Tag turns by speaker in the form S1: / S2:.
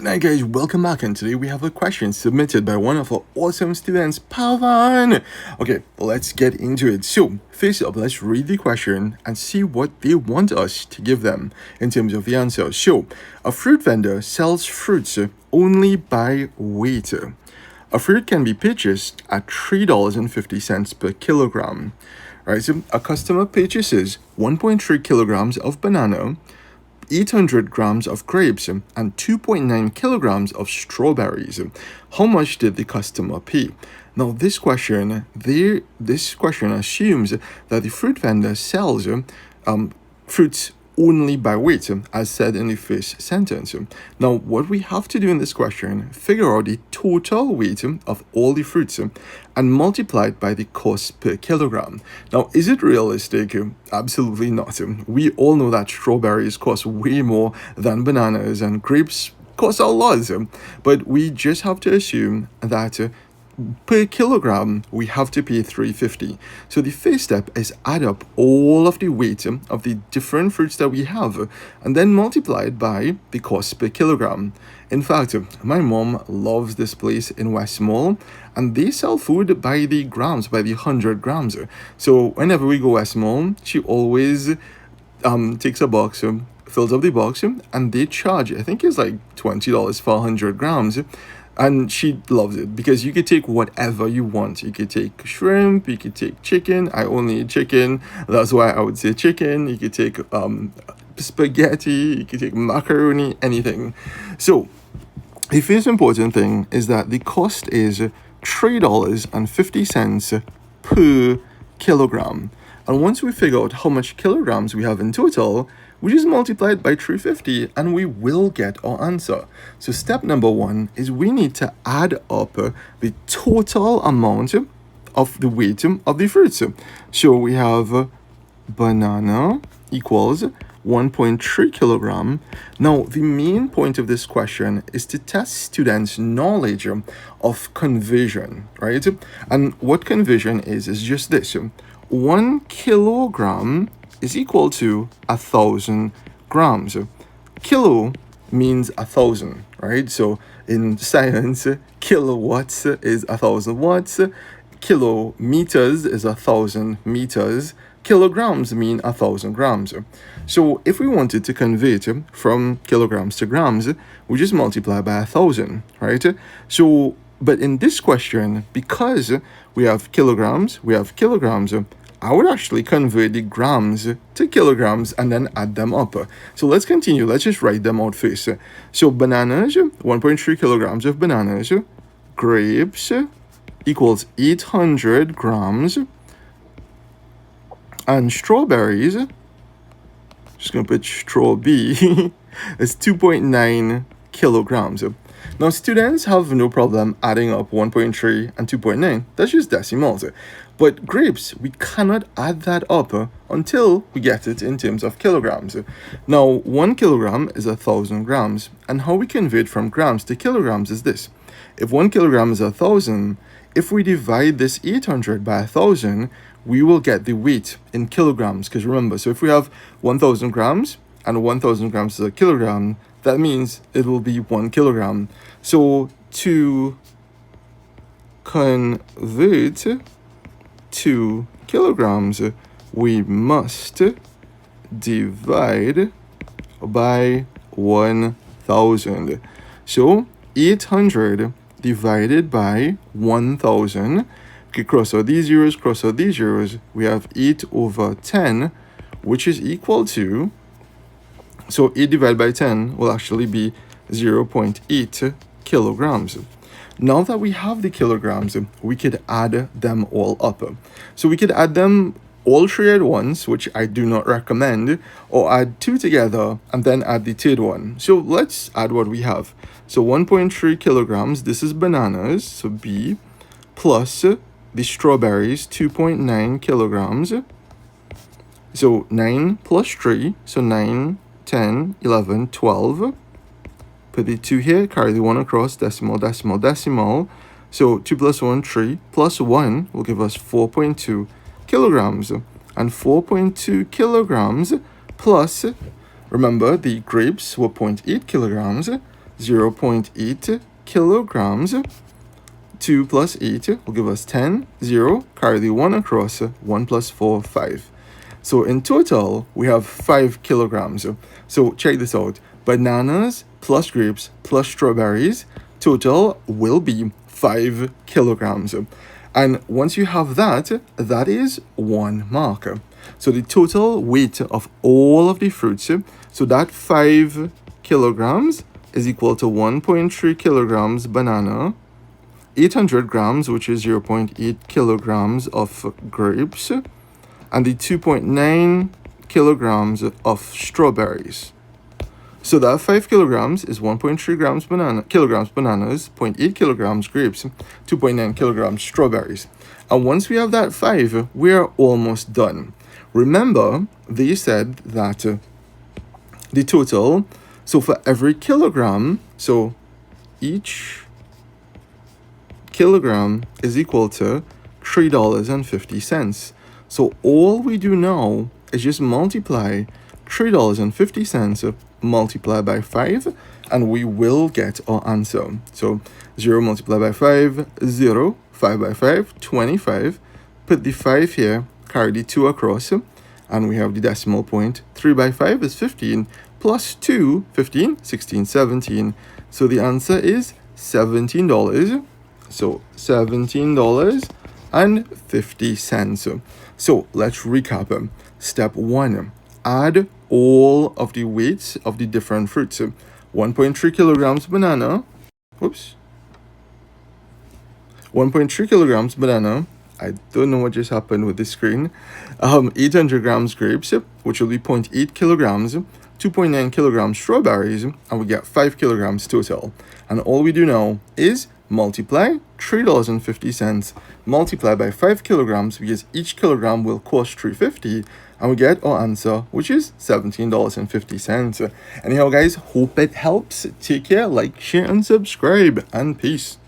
S1: Good night, guys. Welcome back. And today we have a question submitted by one of our awesome students, Pavan. Okay, let's get into it. So, first up, let's read the question and see what they want us to give them in terms of the answer. So, a fruit vendor sells fruits only by weight. A fruit can be purchased at $3.50 per kilogram. Right, so a customer purchases 1.3 kilograms of banana, 800 grams of grapes, and 2.9 kilograms of strawberries. How much did the customer pay? Now, this question assumes that the fruit vendor sells fruits only by weight, as said in the first sentence. Now, what we have to do in this question, figure out the total weight of all the fruits and multiply it by the cost per kilogram. Now, is it realistic? Absolutely not. We all know that strawberries cost way more than bananas and grapes cost a lot, but we just have to assume that per kilogram we have to pay $3.50. So the first step is add up all of the weight of the different fruits that we have and then multiply it by the cost per kilogram. In fact, my mom loves this place in West Mall and they sell food by the grams, by the 100 grams. So whenever we go West Mall, she always takes a box, fills up the box, and they charge, I think it's like $20 for 100 grams. And she loves it because you could take whatever you want. You could take shrimp, you could take chicken. I only eat chicken. That's why I would say chicken. You could take spaghetti, you could take macaroni, anything. So the first important thing is that the cost is $3.50 per kilogram. And once we figure out how much kilograms we have in total, we just multiply it by 350 and we will get our answer. So step number one is we need to add up the total amount of the weight of the fruits. So we have banana equals 1.3 kilogram. Now, the main point of this question is to test students' knowledge of conversion, right? And what conversion is just this. 1 kilogram is equal to 1,000 grams. Kilo means 1,000, right? So in science, kilowatts is 1,000 watts, kilometers is 1,000 meters, kilograms mean 1,000 grams. So if we wanted to convert from kilograms to grams, we just multiply by 1,000, right? So, but in this question, because we have kilograms, I would actually convert the grams to kilograms and then add them up. So let's continue. Let's just write them out first. So bananas, 1.3 kilograms of bananas. Grapes equals 800 grams. And strawberries, just going to put straw B, is 2.9 kilograms. Now, students have no problem adding up 1.3 and 2.9. That's just decimals. But grapes, we cannot add that up until we get it in terms of kilograms. Now, 1 kilogram is 1,000 grams. And how we convert from grams to kilograms is this. If 1 kilogram is 1,000, if we divide this 800 by 1,000, we will get the weight in kilograms. Because remember, so if we have 1,000 grams and 1,000 grams is a kilogram, that means it will be 1 kilogram. So to convert to kilograms, we must divide by 1,000. So 800 divided by 1,000. Okay, cross out these zeros. We have 8 over 10, which is equal to, so 8 divided by 10 will actually be 0.8 kilograms. Now that we have the kilograms, we could add them all up. So we could add them all three at once, which I do not recommend, or add two together and then add the third one. So let's add what we have. So 1.3 kilograms, this is bananas, so B, plus the strawberries, 2.9 kilograms. So 9 plus 3, so 9, 10, 11, 12. Put the 2 here, carry the 1 across, decimal, decimal, decimal. So 2 plus 1, 3, plus 1 will give us 4.2 kilograms. And 4.2 kilograms plus, remember the grapes were 0.8 kilograms. 0.8 kilograms. 2 plus 8 will give us 10. 0, carry the 1 across. 1 plus 4, 5. So in total, we have 5 kilograms. So check this out. Bananas plus grapes plus strawberries, total will be 5 kilograms. And once you have that, that is 1 mark. So the total weight of all of the fruits, so that 5 kilograms is equal to 1.3 kilograms banana, 800 grams, which is 0.8 kilograms of grapes, and the 2.9 kilograms of strawberries. So that 5 kilograms is 1.3 kilograms bananas, 0.8 kilograms grapes, 2.9 kilograms strawberries. And once we have that 5, we are almost done. Remember, they said that the total, so for every kilogram, so each kilogram is equal to $3.50. So all we do now is just multiply $3.50 multiplied by 5, and we will get our answer. So 0 multiplied by 5, 0, 5 by 5, 25. Put the 5 here, carry the 2 across, and we have the decimal point. 3 by 5 is 15, plus 2, 15, 16, 17. So the answer is $17. So $17.50. So let's recap. Step 1, add all of the weights of the different fruits. 1.3 kilograms banana. 1.3 kilograms banana. I don't know what just happened with the screen. 800 grams grapes, which will be 0.8 kilograms. 2.9 kilograms strawberries, and we get 5 kilograms total. And all we do now is multiply $3.50 multiplied by 5 kilograms, because each kilogram will cost $3.50, and we get our answer, which is $17.50. Anyhow guys, hope it helps. Take care, like, share and subscribe, and peace.